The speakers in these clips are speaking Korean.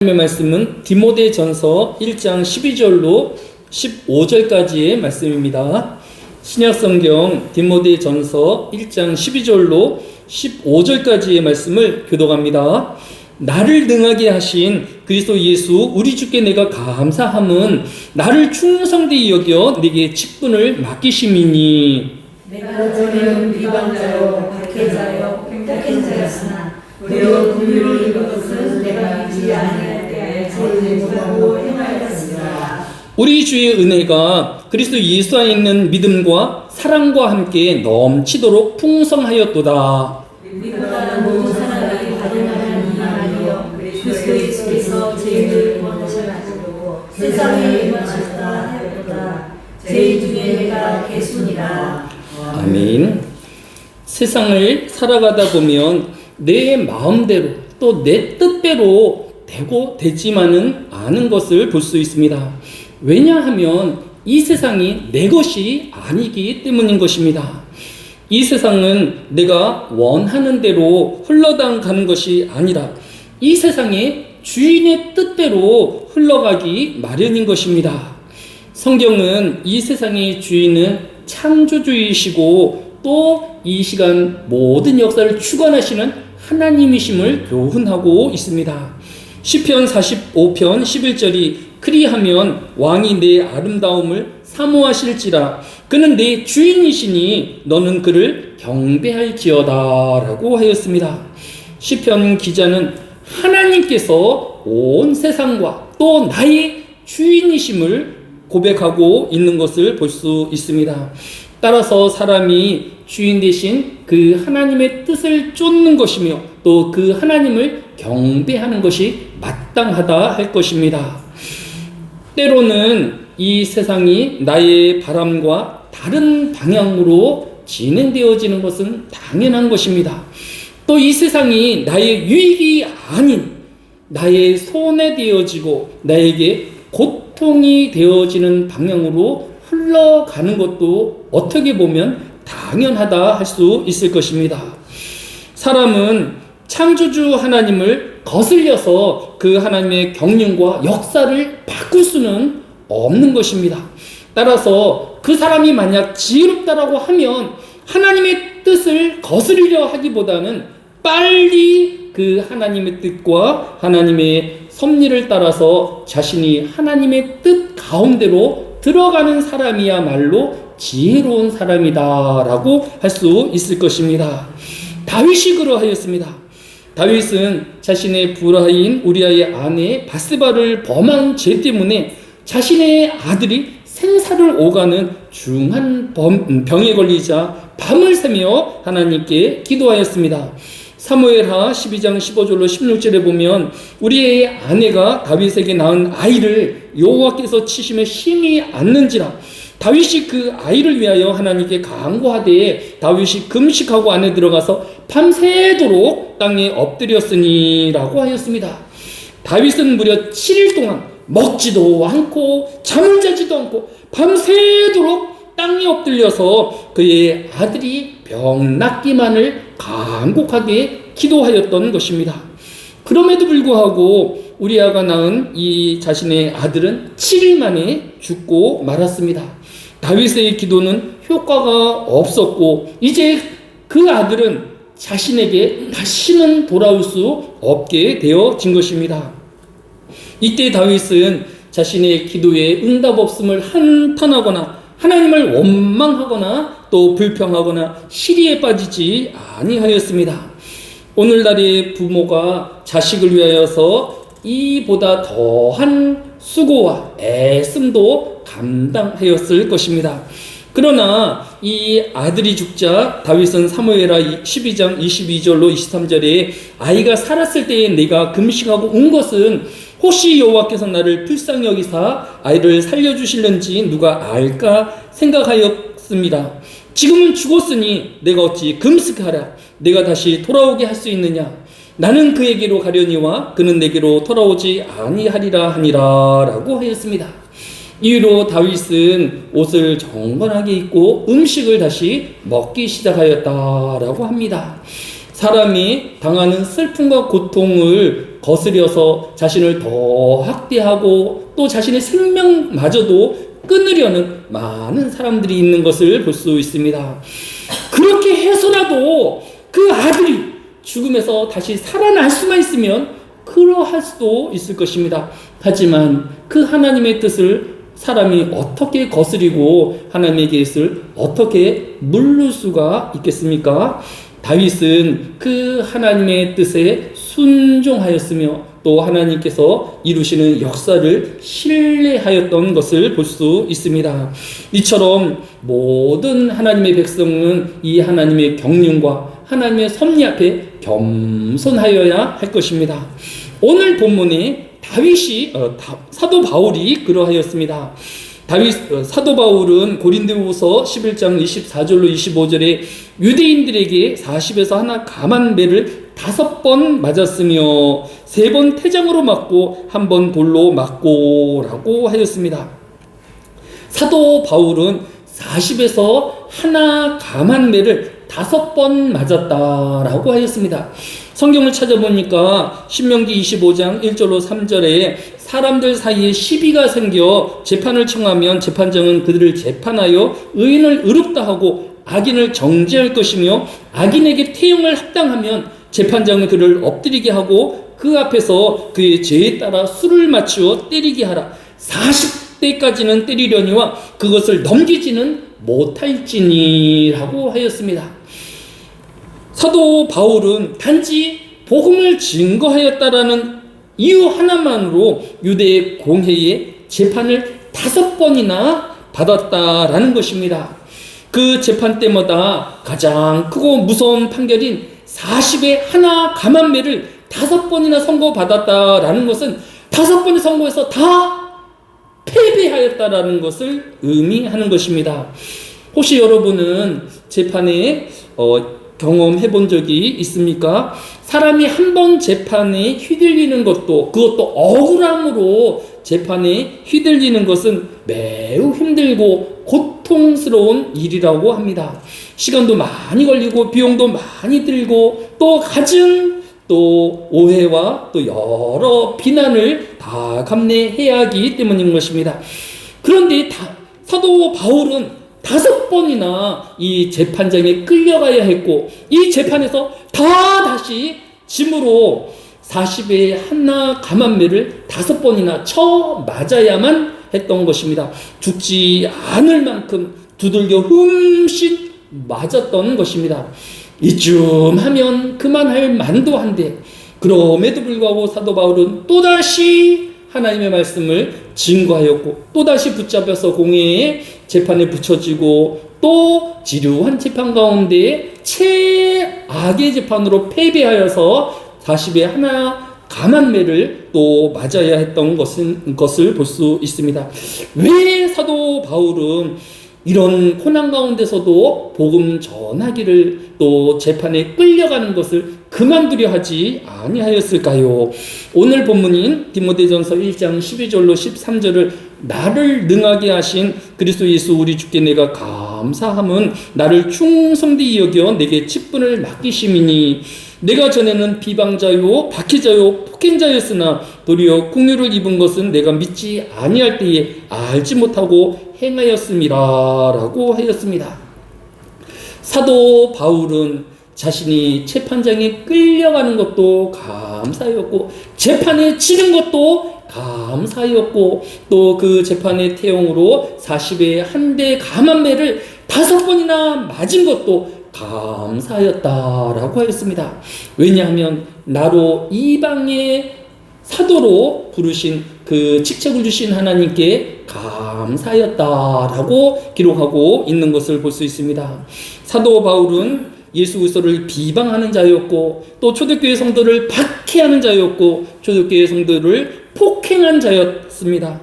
하나님의 말씀은 디모데전서 1장 12절로 15절까지의 말씀입니다. 신약성경 디모데전서 1장 12절로 15절까지의 말씀을 교독합니다. 나를 능하게 하신 그리스도 예수 우리 주께 내가 감사함은 나를 충성되이 여겨 내게 직분을 맡기심이니 내가 전에는 비방자요 박해자요 팩폭행자였으나 도리어 긍휼을 입은 것은 내가 믿지 아니할 때에 저희보다도 행하였습니다. 우리 주의 은혜가 그리스도 예수 안에 있는 믿음과 사랑과 함께 넘치도록 풍성하였도다. 우리보다는 모든 사람이 받으나는 이만하여 그리스도 예수께서 죄인을 구원하시고 세상에 임하셨다 하였도다. 죄인 중에 내가 개순이라. 아멘. 세상을 살아가다 보면 내 마음대로 또 내 뜻대로 되지만은 않은 것을 볼 수 있습니다. 왜냐하면 이 세상이 내 것이 아니기 때문인 것입니다. 이 세상은 내가 원하는 대로 흘러가는 것이 아니라 이 세상의 주인의 뜻대로 흘러가기 마련인 것입니다. 성경은 이 세상의 주인은 창조주이시고 또 이 시간 모든 역사를 주관하시는 하나님이심을 교훈하고 있습니다. 시편 45편 11절이 그리하면 왕이 내 아름다움을 사모하실지라 그는 내 주인이시니 너는 그를 경배할지어다 라고 하였습니다. 시편 기자는 하나님께서 온 세상과 또 나의 주인이심을 고백하고 있는 것을 볼 수 있습니다. 따라서 사람이 주인 대신 그 하나님의 뜻을 쫓는 것이며 또 그 하나님을 경배하는 것이 마땅하다 할 것입니다. 때로는 이 세상이 나의 바람과 다른 방향으로 진행되어지는 것은 당연한 것입니다. 또 이 세상이 나의 유익이 아닌 나의 손해되어지고 나에게 고통이 되어지는 방향으로 흘러가는 것도 어떻게 보면 당연하다 할 수 있을 것입니다. 사람은 창조주 하나님을 거슬려서 그 하나님의 경륜과 역사를 바꿀 수는 없는 것입니다. 따라서 그 사람이 만약 지혜롭다라고 하면 하나님의 뜻을 거스르려 하기보다는 빨리 그 하나님의 뜻과 하나님의 섭리를 따라서 자신이 하나님의 뜻 가운데로 들어가는 사람이야말로 지혜로운 사람이다라고 할 수 있을 것입니다. 다윗이 그러하였습니다. 다윗은 자신의 불화인 우리아의 아내 바스바를 범한 죄 때문에 자신의 아들이 생사를 오가는 중한 병에 걸리자 밤을 새며 하나님께 기도하였습니다. 사무엘하 12장 15절로 16절에 보면 우리의 아내가 다윗에게 낳은 아이를 여호와께서 치심에 심히 않는지라 다윗이 그 아이를 위하여 하나님께 간구하되 다윗이 금식하고 안에 들어가서 밤새도록 땅에 엎드렸으니라고 하였습니다. 다윗은 무려 7일 동안 먹지도 않고 잠을 자지도 않고 밤새도록 땅에 엎드려서 그의 아들이 병 낫기만을 간곡하게 기도하였던 것입니다. 그럼에도 불구하고 우리아가 낳은 이 자신의 아들은 7일 만에 죽고 말았습니다. 다윗의 기도는 효과가 없었고 이제 그 아들은 자신에게 다시는 돌아올 수 없게 되어진 것입니다. 이때 다윗은 자신의 기도에 응답 없음을 한탄하거나 하나님을 원망하거나 또 불평하거나 시리에 빠지지 아니하였습니다. 오늘날의 부모가 자식을 위하여서 이보다 더한 수고와 애씀도 감당하였을 것입니다. 그러나 이 아들이 죽자 다윗은 사무엘하 12장 22절로 23절에 아이가 살았을 때에 내가 금식하고 운 것은 혹시 여호와께서 나를 불쌍히 여기사 아이를 살려주실는지 누가 알까 생각하였습니다. 지금은 죽었으니 내가 어찌 금식하라 내가 다시 돌아오게 할 수 있느냐 나는 그에게로 가려니와 그는 내게로 돌아오지 아니하리라 하니라 라고 하였습니다. 이후로 다윗은 옷을 정건하게 입고 음식을 다시 먹기 시작하였다라고 합니다. 사람이 당하는 슬픔과 고통을 거스려서 자신을 더 학대하고 또 자신의 생명마저도 끊으려는 많은 사람들이 있는 것을 볼 수 있습니다. 그렇게 해서라도 그 아들이 죽음에서 다시 살아날 수만 있으면 그러할 수도 있을 것입니다. 하지만 그 하나님의 뜻을 사람이 어떻게 거스리고 하나님의 뜻을 어떻게 물을 수가 있겠습니까? 다윗은 그 하나님의 뜻에 순종하였으며 또 하나님께서 이루시는 역사를 신뢰하였던 것을 볼 수 있습니다. 이처럼 모든 하나님의 백성은 이 하나님의 경륜과 하나님의 섭리 앞에 겸손하여야 할 것입니다. 오늘 본문에 사도 바울이 그러하였습니다. 사도 바울은 고린도후서 11장 24절로 25절에 유대인들에게 40에서 하나 감한 매를 5번 맞았으며 3번 태장으로 맞고 1번 돌로 맞고 라고 하였습니다. 사도 바울은 40에서 하나 감한 매를 5번 맞았다라고 하였습니다. 성경을 찾아보니까 신명기 25장 1절로 3절에 사람들 사이에 시비가 생겨 재판을 청하면 재판장은 그들을 재판하여 의인을 의롭다 하고 악인을 정죄할 것이며 악인에게 태형을 합당하면 재판장은 그를 엎드리게 하고 그 앞에서 그의 죄에 따라 수를 맞추어 때리게 하라. 40대까지는 때리려니와 그것을 넘기지는 못할지니라고 하였습니다. 사도 바울은 단지 복음을 증거하였다라는 이유 하나만으로 유대 공회의 재판을 5번이나 받았다라는 것입니다. 그 재판 때마다 가장 크고 무서운 판결인 40의 하나 감한 매를 5번이나 선고받았다라는 것은 5번의 선고에서 다 패배하였다라는 것을 의미하는 것입니다. 혹시 여러분은 재판에 경험해 본 적이 있습니까? 사람이 한 번 재판에 휘둘리는 것도 그것도 억울함으로 재판에 휘둘리는 것은 매우 힘들고 고통스러운 일이라고 합니다. 시간도 많이 걸리고 비용도 많이 들고 또 갖은 또 오해와 또 여러 비난을 다 감내해야 하기 때문인 것입니다. 그런데 사도 바울은 5번이나 이 재판장에 끌려가야 했고 이 재판에서 다시 짐으로 40의 하나 감한 매를 5번이나 쳐 맞아야만 했던 것입니다. 죽지 않을 만큼 두들겨 흠씬 맞았던 것입니다. 이쯤 하면 그만할 만도 한데 그럼에도 불구하고 사도 바울은 또다시 하나님의 말씀을 증거하였고 또다시 붙잡혀서 공회에 재판에 붙여지고 또 지루한 재판 가운데 최악의 재판으로 패배하여서 40의 하나 감한 매를 또 맞아야 했던 것을 볼 수 있습니다. 왜 사도 바울은 이런 고난 가운데서도 복음 전하기를 또 재판에 끌려가는 것을 그만두려 하지 아니하였을까요? 오늘 본문인 디모데전서 1장 12절로 13절을 나를 능하게 하신 그리스도 예수 우리 주께 내가 감사함은 나를 충성되이 여겨 내게 직분을 맡기심이니 내가 전에는 비방자요 박해자요 폭행자였으나 도리어 긍휼을 입은 것은 내가 믿지 아니할 때에 알지 못하고 행하였음이라 라고 하였습니다. 사도 바울은 자신이 재판장에 끌려가는 것도 감사였고 재판에 치는 것도 감사였고 또 그 재판의 태용으로 40의 한 대 감한 매를 5번이나 맞은 것도 감사였다라고 하였습니다. 왜냐하면 나로 이방의 사도로 부르신 그 직책을 주신 하나님께 감사였다라고 기록하고 있는 것을 볼 수 있습니다. 사도 바울은 예수 그리스도를 비방하는 자였고 또 초대교회 성도를 박해하는 자였고 초대교회 성도를 폭행한 자였습니다.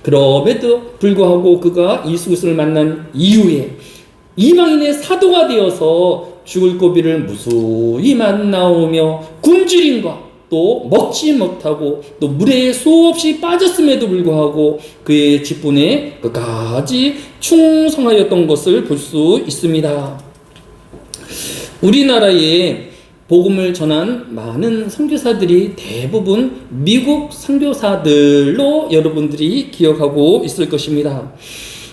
그럼에도 불구하고 그가 예수 그리스도를 만난 이후에 이방인의 사도가 되어서 죽을 고비를 무수히 만나오며 굶주림과 또 먹지 못하고 또 물에 수없이 빠졌음에도 불구하고 그의 직분에 끝까지 충성하였던 것을 볼 수 있습니다. 우리나라에 복음을 전한 많은 선교사들이 대부분 미국 선교사들로 여러분들이 기억하고 있을 것입니다.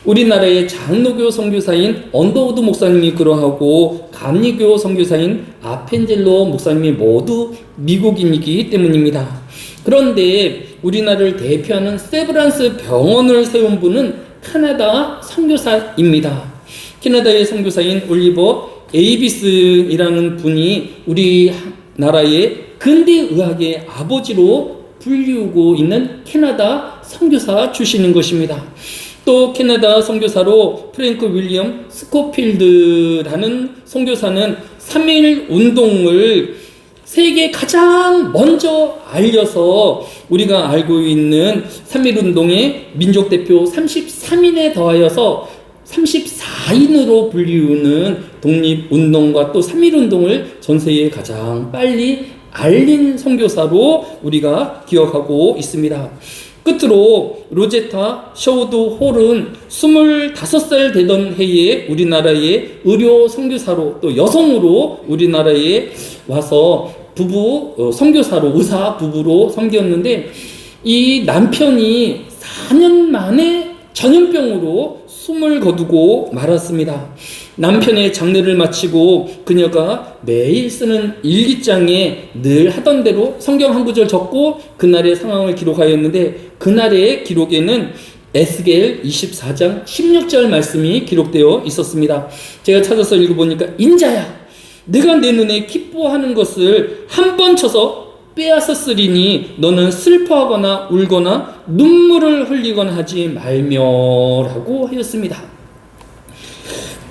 우리나라의 장로교 선교사인 언더우드 목사님이 그러하고 감리교 선교사인 아펜젤로 목사님이 모두 미국인이기 때문입니다. 그런데 우리나라를 대표하는 세브란스 병원을 세운 분은 캐나다 선교사입니다. 캐나다의 선교사인 올리버 에이비스이라는 분이 우리나라의 근대의학의 아버지로 불리우고 있는 캐나다 선교사 출신인 것입니다. 또 캐나다 선교사로 프랭크 윌리엄 스코필드라는 선교사는 3.1 운동을 세계에 가장 먼저 알려서 우리가 알고 있는 3.1 운동의 민족 대표 33인에 더하여서 34인으로 불리우는 독립운동과 또 3.1 운동을 전 세계에 가장 빨리 알린 선교사로 우리가 기억하고 있습니다. 끝으로 로제타 셔우드 홀은 25살 되던 해에 우리나라의 의료 선교사로 또 여성으로 우리나라에 와서 선교사로 의사 부부로 섬겼는데 이 남편이 4년 만에 전염병으로 숨을 거두고 말았습니다. 남편의 장례를 마치고 그녀가 매일 쓰는 일기장에 늘 하던 대로 성경 한 구절 적고 그날의 상황을 기록하였는데 그날의 기록에는 에스겔 24장 16절 말씀이 기록되어 있었습니다. 제가 찾아서 읽어보니까 인자야 내가 내 눈에 기뻐하는 것을 한 번 쳐서 빼앗았으리니 너는 슬퍼하거나 울거나 눈물을 흘리거나 하지 말며라고 하였습니다.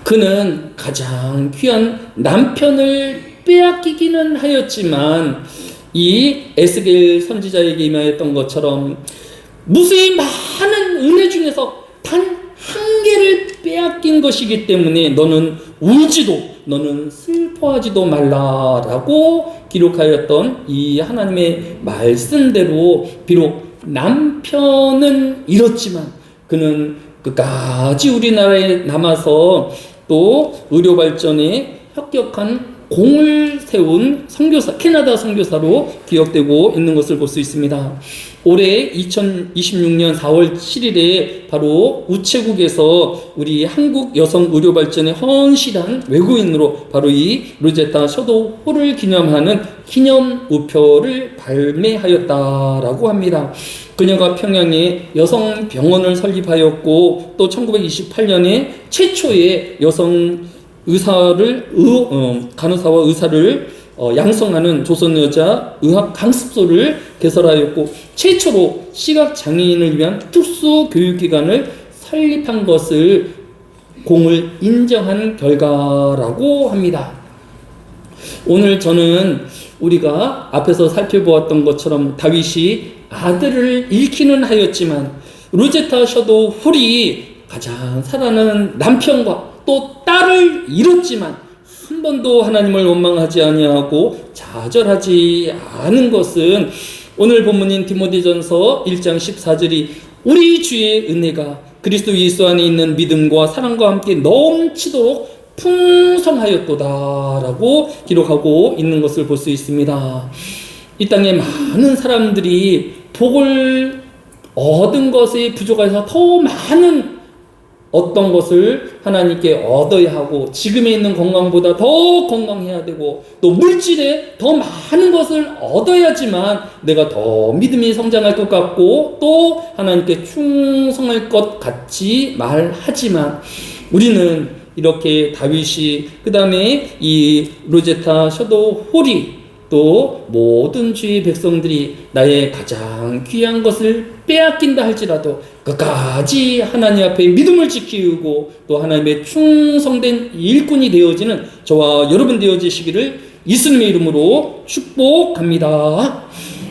그는 가장 귀한 남편을 빼앗기기는 하였지만 이 에스겔 선지자에게 임하였던 것처럼 무수히 많은 은혜 중에서 단 한 개를 빼앗긴 것이기 때문에 너는 울지도 너는 슬퍼하지도 말라라고 기록하였던 이 하나님의 말씀대로 비록 남편은 잃었지만 그는 끝까지 우리나라에 남아서 또 의료 발전에 혁혁한 공을 세운 선교사, 캐나다 선교사로 기억되고 있는 것을 볼 수 있습니다. 올해 2026년 4월 7일에 바로 우체국에서 우리 한국 여성 의료 발전에 헌신한 외국인으로 바로 이 로제타 셔도 홀을 기념하는 기념 우표를 발매하였다라고 합니다. 그녀가 평양에 여성 병원을 설립하였고 또 1928년에 최초의 여성 간호사와 의사를 양성하는 조선여자 의학 강습소를 개설하였고 최초로 시각장애인을 위한 특수교육기관을 설립한 것을 공을 인정한 결과라고 합니다. 오늘 저는 우리가 앞에서 살펴보았던 것처럼 다윗이 아들을 잃기는 하였지만 로제타 셔도 홀이 가장 사랑하는 남편과 또 딸을 잃었지만 한 번도 하나님을 원망하지 아니하고 좌절하지 않은 것은 오늘 본문인 디모데전서 1장 14절이 우리 주의 은혜가 그리스도 예수 안에 있는 믿음과 사랑과 함께 넘치도록 풍성하였도다라고 기록하고 있는 것을 볼 수 있습니다. 이 땅에 많은 사람들이 복을 얻은 것에 부족해서 더 많은 어떤 것을 하나님께 얻어야 하고 지금에 있는 건강보다 더 건강해야 되고 또 물질에 더 많은 것을 얻어야지만 내가 더 믿음이 성장할 것 같고 또 하나님께 충성할 것 같이 말하지만 우리는 이렇게 다윗이 그 다음에 이 로제타 셔도 홀이 또 모든 주의 백성들이 나의 가장 귀한 것을 빼앗긴다 할지라도 끝까지 하나님 앞에 믿음을 지키고 또 하나님의 충성된 일꾼이 되어지는 저와 여러분 되어지시기를 예수님의 이름으로 축복합니다.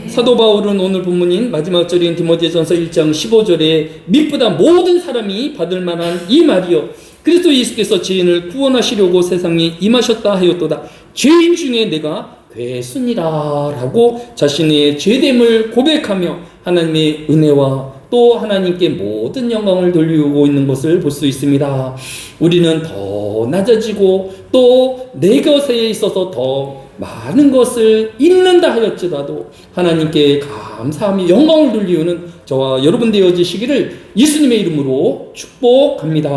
사도 바울은 오늘 본문인 마지막 절인 디모데전서 1장 15절에 mit보다 모든 사람이 받을 만한 이 말이요 그리스도 예수께서 죄인을 구원하시려고 세상에 임하셨다 하였도다. 죄인 중에 내가 괴순이라라고 자신의 죄됨을 고백하며 하나님의 은혜와 또 하나님께 모든 영광을 돌리고 있는 것을 볼 수 있습니다. 우리는 더 낮아지고 또 내 것에 있어서 더 많은 것을 잃는다 하였지라도 하나님께 감사하며 영광을 돌리우는 저와 여러분 되어지시기를 예수님의 이름으로 축복합니다.